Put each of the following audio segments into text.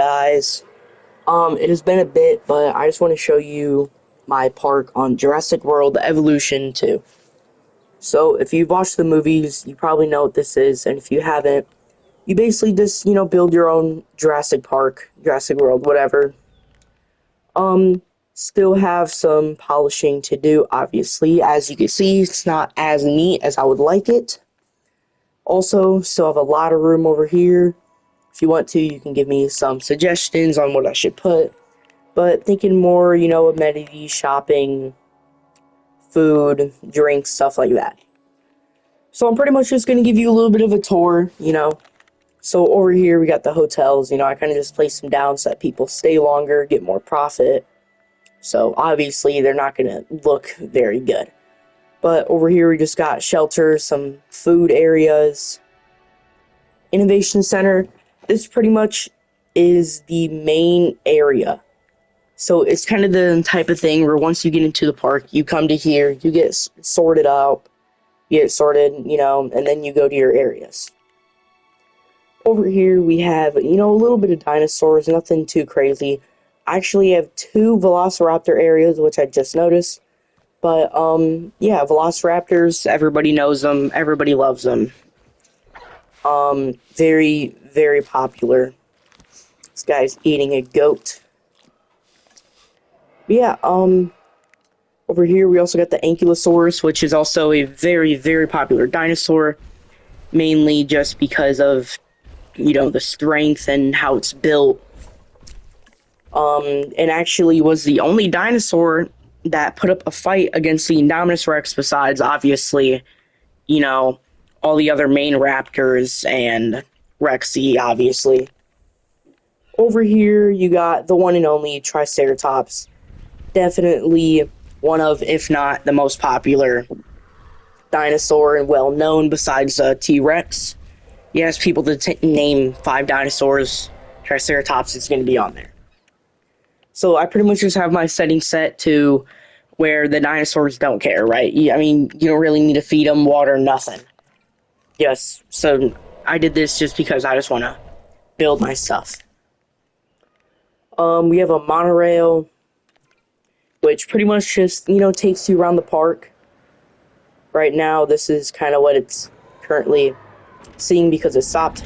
guys. It has been a bit, but I just want to show you my park on Jurassic World Evolution 2. So, if you've watched the movies, you probably know what this is, and if you haven't, you basically just, build your own Jurassic Park, Jurassic World, whatever. Um, Still have some polishing to do, obviously. As you can see, it's not as neat as I would like it. Also, still have a lot of room over here. If you want to, you can give me some suggestions on what I should put. But thinking more, amenities, shopping, food, drinks, stuff like that. So I'm pretty much just going to give you a little bit of a tour. So over here we got the hotels, I kind of just place them down so that people stay longer, get more profit. So obviously they're not going to look very good. But over here we just got shelters, some food areas, Innovation Center. This pretty much is the main area. So it's kind of the type of thing where once you get into the park, you come to here, you get sorted out, you get sorted, and then you go to your areas. Over here we have, a little bit of dinosaurs, nothing too crazy. I actually have two Velociraptor areas, which I just noticed. But, yeah, Velociraptors, everybody knows them, everybody loves them. Very, very popular. This guy's eating a goat. But yeah, over here we also got the Ankylosaurus, which is also a very, very popular dinosaur, mainly just because of, the strength and how it's built. And actually was the only dinosaur that put up a fight against the Indominus Rex besides, obviously, all the other main raptors and Rexy, obviously. Over here, you got the one and only Triceratops. Definitely one of, if not the most popular dinosaur and well known besides T-Rex. You ask people to name 5 dinosaurs, Triceratops is going to be on there. So I pretty much just have my settings set to where the dinosaurs don't care, right? I mean, you don't really need to feed them water, nothing. Yes, so I did this just because I just want to build my stuff. We have a monorail, which pretty much just, takes you around the park. Right now, this is kind of what it's currently seeing because it stopped.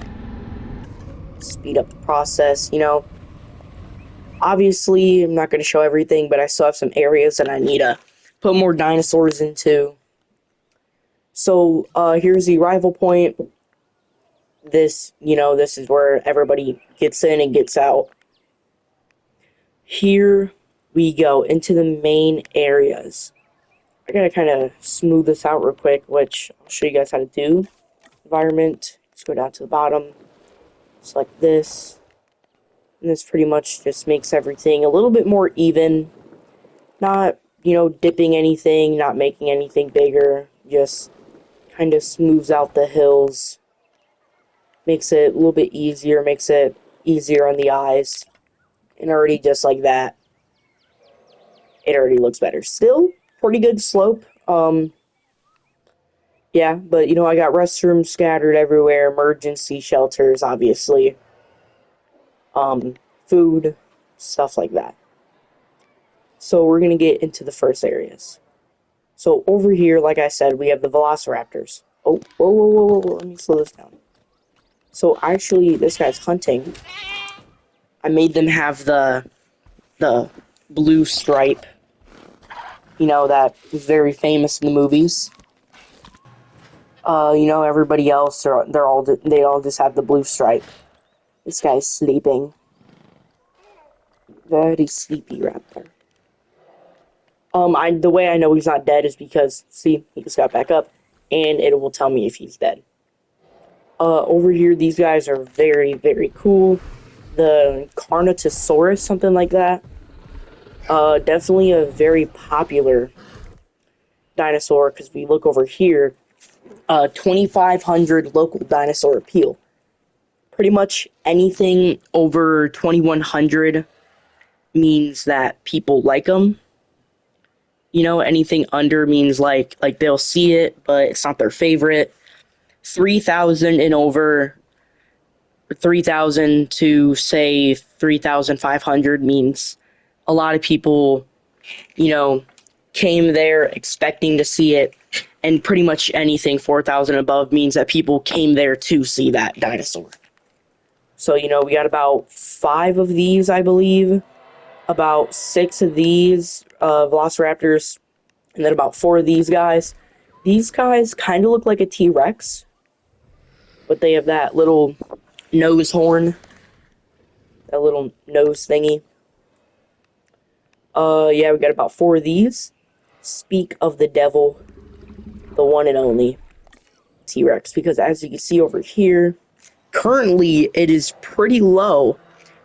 Speed up the process, Obviously, I'm not going to show everything, but I still have some areas that I need to put more dinosaurs into. So, here's the arrival point. This is where everybody gets in and gets out. Here we go into the main areas. I gotta kind of smooth this out real quick, which I'll show you guys how to do. Environment, let's go down to the bottom. Select this. And this pretty much just makes everything a little bit more even. Not, dipping anything, not making anything bigger. Just kind of smooths out the hills. Makes it a little bit easier, makes it easier on the eyes. And already just like that, it already looks better. Still, pretty good slope. Yeah, but I got restrooms scattered everywhere, emergency shelters, obviously. Food, stuff like that. So we're going to get into the first areas. So over here, like I said, we have the Velociraptors. Oh, whoa, let me slow this down. So actually, this guy's hunting. I made them have the blue stripe. That was very famous in the movies. Everybody else, they all just have the blue stripe. This guy's sleeping. Very sleepy raptor. The way I know he's not dead is because, see, he just got back up, and it will tell me if he's dead. Over here, these guys are very, very cool. The Carnotaurus, something like that. Definitely a very popular dinosaur, because we look over here, 2,500 local dinosaur appeal. Pretty much anything over 2,100 means that people like them. Anything under means like they'll see it, but it's not their favorite. 3,000 and over 3,000 to say 3,500 means a lot of people, you know, came there expecting to see it, and pretty much anything 4,000 above means that people came there to see that dinosaur. So, we got about five of these, I believe, about six of these velociraptors, and then about four of these guys. These guys kind of look like a T-Rex, but they have that little nose horn, that little nose thingy. Yeah, we got about four of these. Speak of the devil, the one and only T-Rex, because as you can see over here, currently it is pretty low,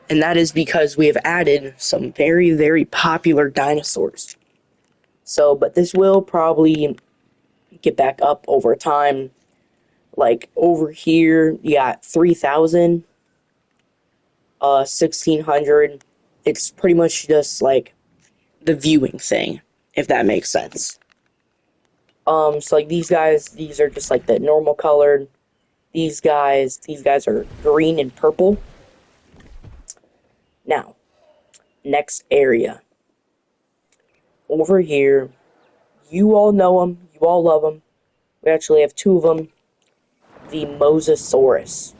and that is because we have added some very, very popular dinosaurs. So, but this will probably get back up over time. Like over here, you got 3,000, 1,600. It's pretty much just like the viewing thing, if that makes sense. So like these are just like the normal colored. These guys are green and purple. Now, next area. Over here, you all know them, you all love them. We actually have two of them. The Mosasaurus.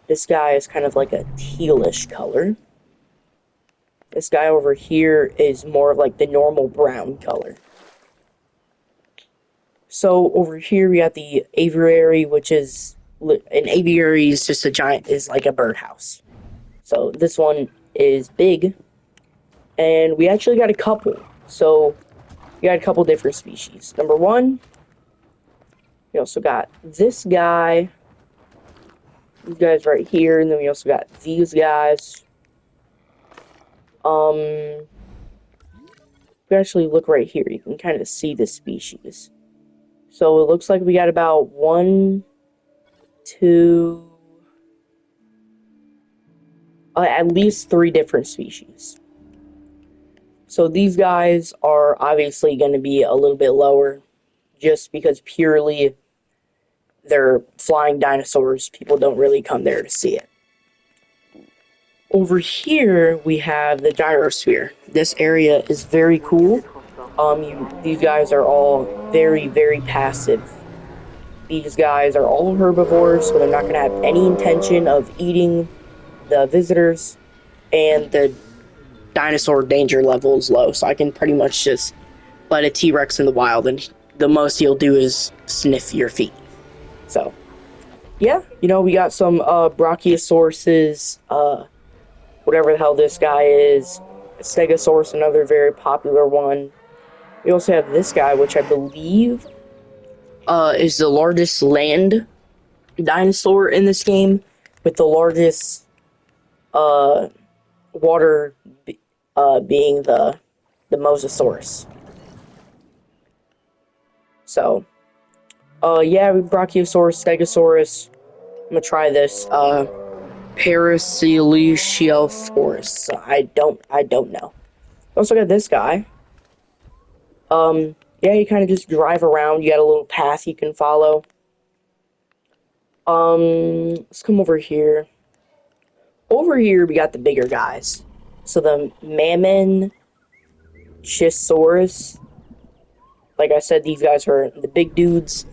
This guy is kind of like a tealish color. This guy over here is more of like the normal brown color. So over here we got the aviary, which is an aviary is just is like a birdhouse. So this one is big, and we actually got a couple. So we got a couple different species. Number one, we also got this guy, these guys right here, and then we also got these guys. If you actually look right here, you can kind of see the species. So it looks like we got about one, two, at least three different species. So these guys are obviously going to be a little bit lower, just because purely they're flying dinosaurs. People don't really come there to see it. Over here, we have the gyrosphere. This area is very cool. These guys are all very, very passive. These guys are all herbivores, so they're not going to have any intention of eating the visitors, and the dinosaur danger level is low, so I can pretty much just let a T-Rex in the wild, and the most he'll do is sniff your feet. So, yeah, we got some Brachiosauruses, whatever the hell this guy is, Stegosaurus, another very popular one. We also have this guy, which I believe is the largest land dinosaur in this game, with the largest water being the Mosasaurus. So, yeah, Brachiosaurus, Stegosaurus. I'm gonna try this. Paraceliosaurus. I don't know. Also got this guy. Yeah, you kind of just drive around. You got a little path you can follow. Let's come over here. Over here, we got the bigger guys. So the Mammonchisaurus. Like I said, these guys are the big dudes.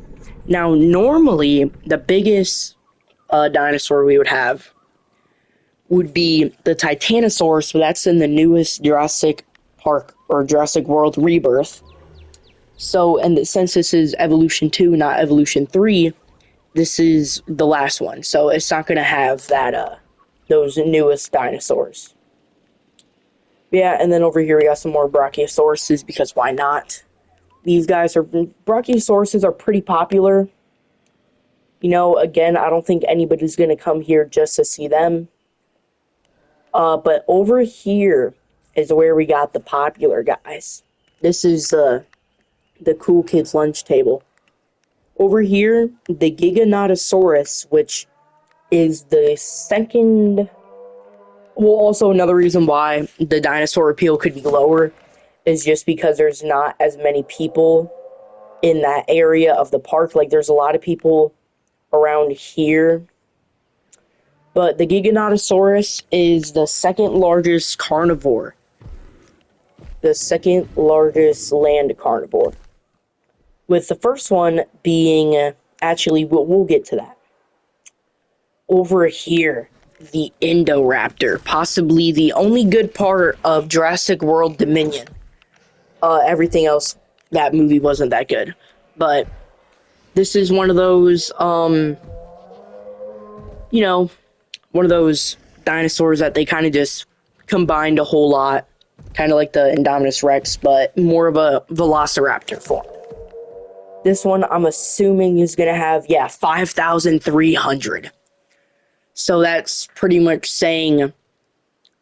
Now, normally, the biggest dinosaur we would have would be the Titanosaurus, but that's in the newest Jurassic Park or Jurassic World Rebirth. So, and since this is Evolution 2, not Evolution 3, this is the last one. So it's not going to have that, those newest dinosaurs. Yeah, and then over here we got some more Brachiosauruses, because why not? Brachiosauruses are pretty popular. Again, I don't think anybody's going to come here just to see them. But over here is where we got the popular guys. This is the cool kids' lunch table. Over here, the Giganotosaurus, which is the second... Well, also another reason why the dinosaur appeal could be lower is just because there's not as many people in that area of the park. Like, there's a lot of people around here, But the Giganotosaurus is the second largest carnivore. The second largest land carnivore. With the first one being, actually, we'll get to that. Over here, the Indoraptor, possibly the only good part of Jurassic World Dominion. Everything else, that movie wasn't that good. But this is one of those, one of those dinosaurs that they kind of just combined a whole lot. Kind of like the Indominus Rex, but more of a Velociraptor form. This one, I'm assuming, is going to have, 5,300. So that's pretty much saying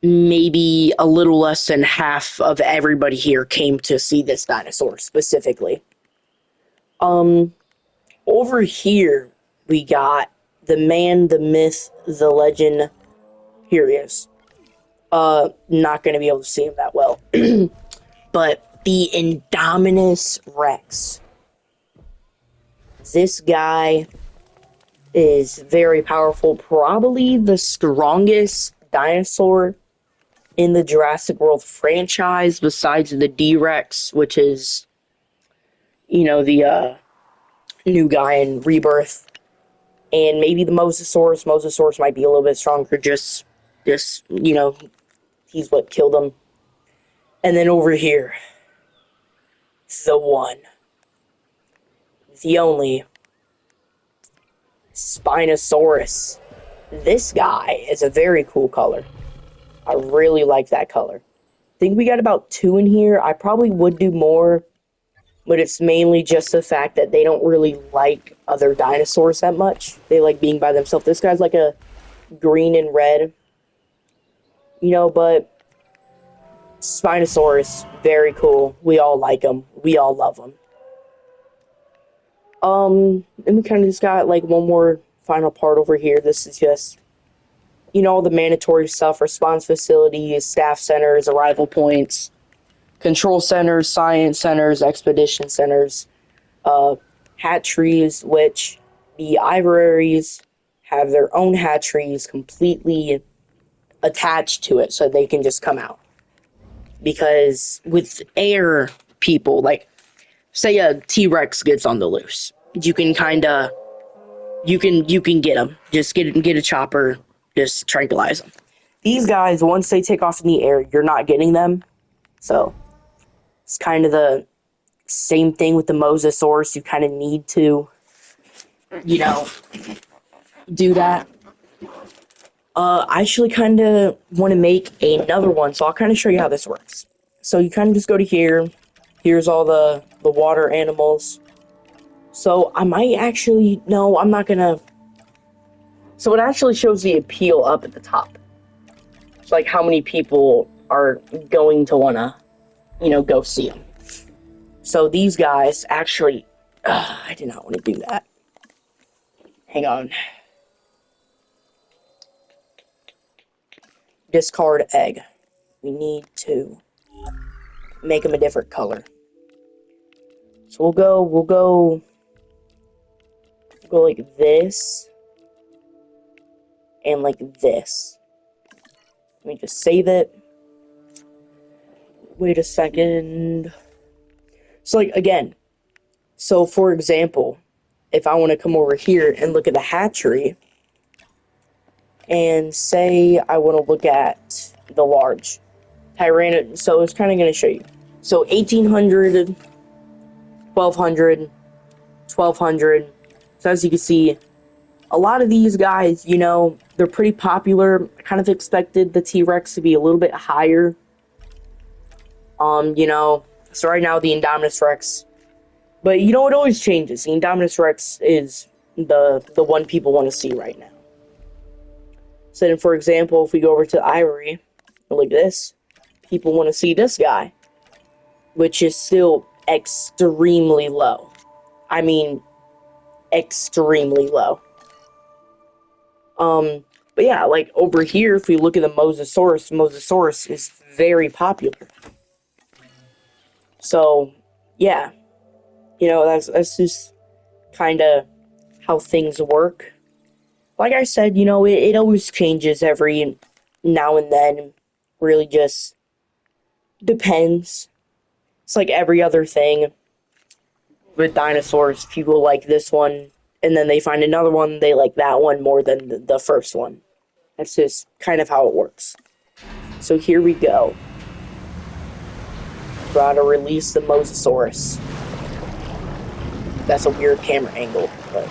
maybe a little less than half of everybody here came to see this dinosaur specifically. Over here, we got the man, the myth, the legend. Here he is. Not going to be able to see him that well. But the Indominus Rex. This guy is very powerful. Probably the strongest dinosaur in the Jurassic World franchise besides the D-Rex, which is, the new guy in Rebirth. And maybe the Mosasaurus. Mosasaurus might be a little bit stronger, just he's what killed him. And then over here, the one, the only, Spinosaurus. This guy is a very cool color. I really like that color. I think we got about 2 in here. I probably would do more, but it's mainly just the fact that they don't really like other dinosaurs that much. They like being by themselves. This guy's like a green and red, but Spinosaurus, very cool. We all like him. We all love him. And we kind of just got like one more final part over here. This is just, all the mandatory stuff: response facilities, staff centers, arrival points, control centers, science centers, expedition centers, hatcheries, which the Ivories have their own hatcheries completely attached to it so they can just come out. Because with air people, like, say a T-Rex gets on the loose, you can you can get them. Just get a chopper, just tranquilize them. These guys, once they take off in the air, you're not getting them. So it's kind of the same thing with the Mosasaurus. You kind of need to, do that. I actually kind of want to make another one, so I'll kind of show you how this works. So you kind of just go to here. Here's all the water animals. So I might actually, no, I'm not gonna. So it actually shows the appeal up at the top. It's like how many people are going to wanna, go see them. So these guys actually, I did not want to do that. Hang on. Discard egg. We need to make them a different color. So we'll go like this and like this. Let me just save it. Wait a second. So like again, so for example, if I want to come over here and look at the hatchery and say I want to look at the large Tyrannosaurus, so it's kind of going to show you. So 1800, 1200, 1200. So as you can see, a lot of these guys, they're pretty popular. I kind of expected the T-Rex to be a little bit higher. So right now the Indominus Rex, but it always changes. The Indominus Rex is the one people want to see right now. So then, for example, if we go over to Ivory, look at this, people want to see this guy, which is still extremely low. I mean, extremely low. But yeah, like over here, if we look at the Mosasaurus is very popular. So, yeah, that's just kind of how things work. like I said, it always changes every now and then. Really just depends. It's like every other thing with dinosaurs. People like this one, and then they find another one, they like that one more than the first one. That's just kind of how it works. So here we go. Try to release the Mosasaurus. That's a weird camera angle, but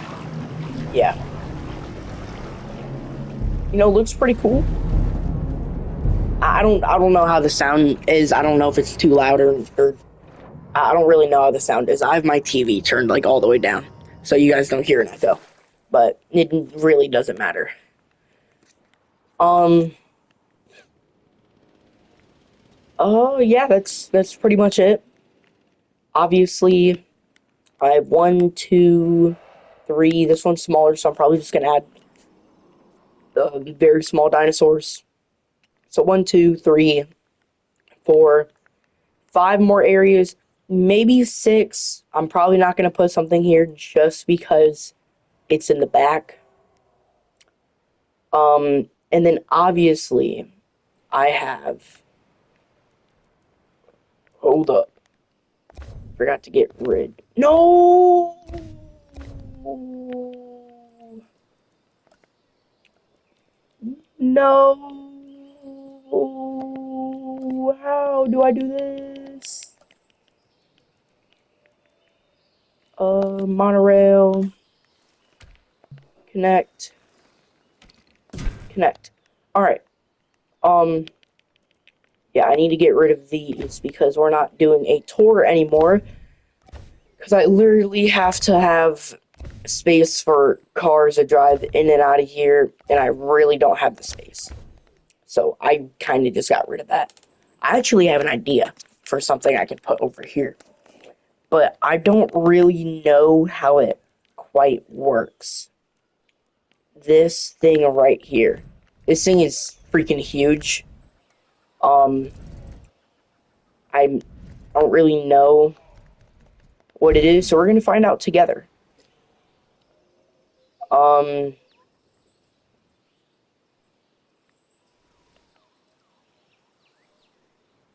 yeah. Looks pretty cool. I don't know how the sound is. I don't know if it's too loud or I don't really know how the sound is. I have my TV turned like all the way down, so you guys don't hear an echo. But it really doesn't matter. Oh yeah, that's pretty much it. Obviously, I have one, two, three. This one's smaller, so I'm probably just gonna add very small dinosaurs. So one, two, three, four, five more areas, maybe six. I'm probably not gonna put something here just because it's in the back. And then obviously I have. Hold up. Forgot to get rid. No! No! How do I do this? Monorail. Connect. Connect. Alright. Yeah, I need to get rid of these because we're not doing a tour anymore. Because I literally have to have space for cars to drive in and out of here, and I really don't have the space. So I kind of just got rid of that. I actually have an idea for something I can put over here, but I don't really know how it quite works. This thing right here. This thing is freaking huge. I don't really know what it is, so we're gonna find out together.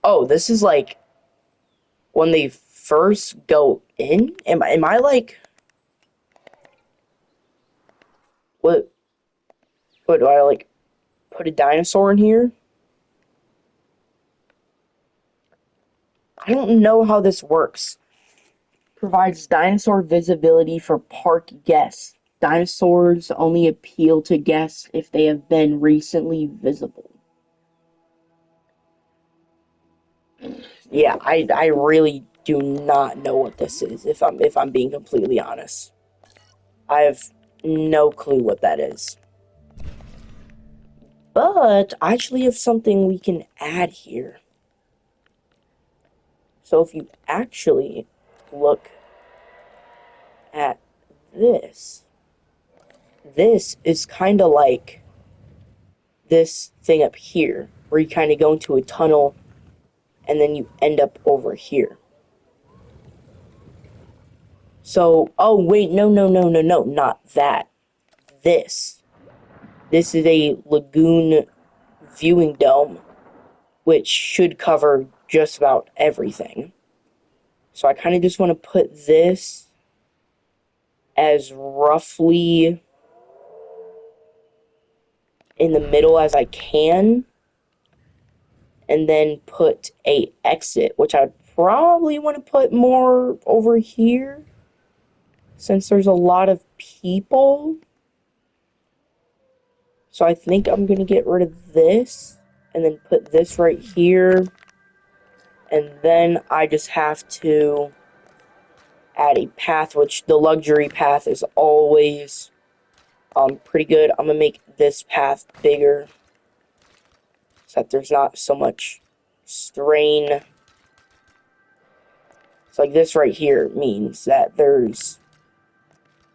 Oh, this is like when they first go in. Am I like what? What do I like? Put a dinosaur in here? I don't know how this works. Provides dinosaur visibility for park guests. Dinosaurs only appeal to guests if they have been recently visible. Yeah, I really do not know what this is, if I'm being completely honest. I have no clue what that is. But I actually have something we can add here. So if you actually look at this, this is kind of like this thing up here, where you kind of go into a tunnel and then you end up over here. So, oh wait, no, not that. This. This is a lagoon viewing dome, which should cover just about everything. So I kind of just want to put this as roughly in the middle as I can, and then put a exit, which I'd probably want to put more over here, since there's a lot of people. So I think I'm going to get rid of this, and then put this right here, and then I just have to add a path, which the luxury path is always pretty good. I'm going to make this path bigger, so that there's not so much strain. So like this right here means that there's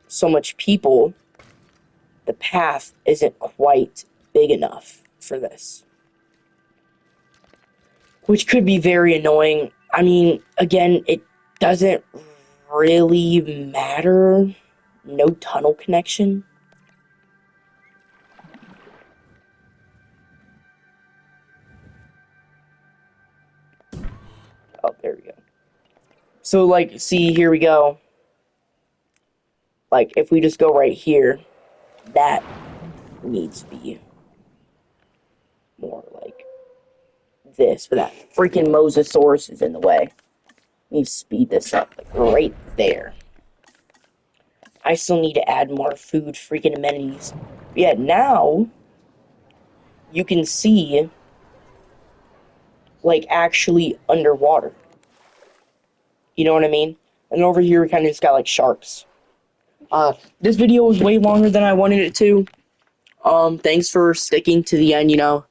so much people, the path isn't quite big enough for this, which could be very annoying. I mean, again, it doesn't really matter. No tunnel connection. Oh, there we go. So, like, see, here we go. Like, if we just go right here, that needs to be more like this, but that freaking Mosasaurus is in the way. Let me speed this up, like, right there. I still need to add more food freaking amenities. Yeah, now you can see, like, actually underwater. You know what I mean? And over here, we kind of just got, like, sharks. This video was way longer than I wanted it to. Thanks for sticking to the end, you know.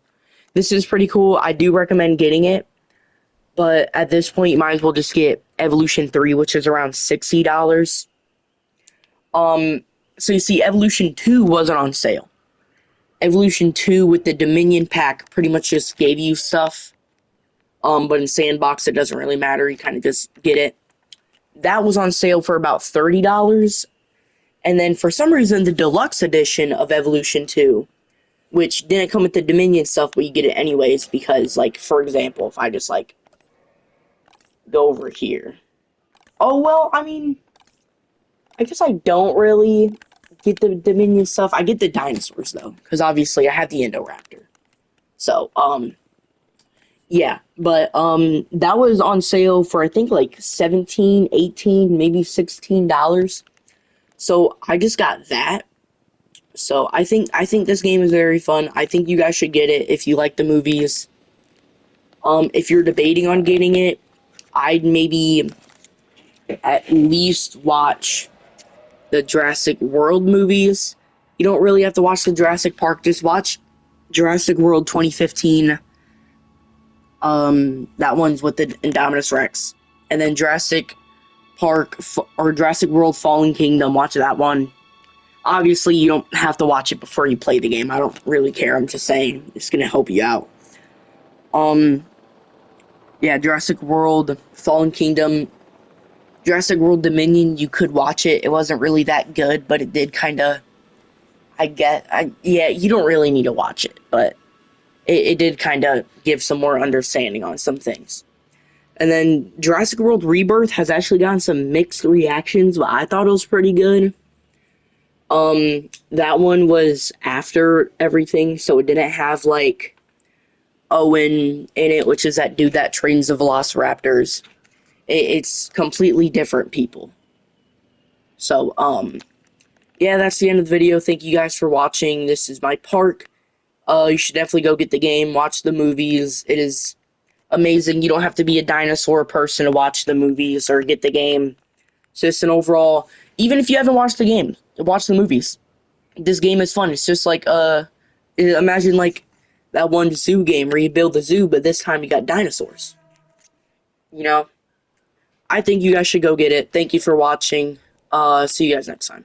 This is pretty cool. I do recommend getting it. But at this point, you might as well just get Evolution 3, which is around $60. So you see, Evolution 2 wasn't on sale. Evolution 2 with the Dominion pack pretty much just gave you stuff. But in Sandbox, it doesn't really matter. You kind of just get it. That was on sale for about $30. And then for some reason, the deluxe edition of Evolution 2, which didn't come with the Dominion stuff, but you get it anyways because, like, for example, if I just, like, go over here. Oh, well, I mean, I guess I don't really get the Dominion stuff. I get the dinosaurs, though, because obviously I have the Indoraptor. So, yeah, but, that was on sale for, I think, like, 17, 18, maybe $16. So, I just got that. So, I think this game is very fun. I think you guys should get it if you like the movies. If you're debating on getting it, I'd maybe at least watch the Jurassic World movies. You don't really have to watch the Jurassic Park, just watch Jurassic World 2015. That one's with the Indominus Rex. And then Jurassic Park or Jurassic World Fallen Kingdom, watch that one. Obviously, you don't have to watch it before you play the game. I don't really care. I'm just saying it's gonna help you out. Yeah, Jurassic World Fallen Kingdom, Jurassic World Dominion, you could watch it. It wasn't really that good, but it did kind of, yeah, you don't really need to watch it, but it did kind of give some more understanding on some things. And then Jurassic World Rebirth has actually gotten some mixed reactions, but I thought it was pretty good. That one was after everything, so it didn't have, like, Owen in it, which is that dude that trains the Velociraptors. It's completely different people. So, yeah, that's the end of the video. Thank you guys for watching. This is my park. You should definitely go get the game, watch the movies. It is amazing. You don't have to be a dinosaur person to watch the movies or get the game. It's just an overall, even if you haven't watched the game, watch the movies. This game is fun. It's just like, imagine like that one zoo game where you build the zoo, but this time you got dinosaurs. You know? I think you guys should go get it. Thank you for watching. See you guys next time.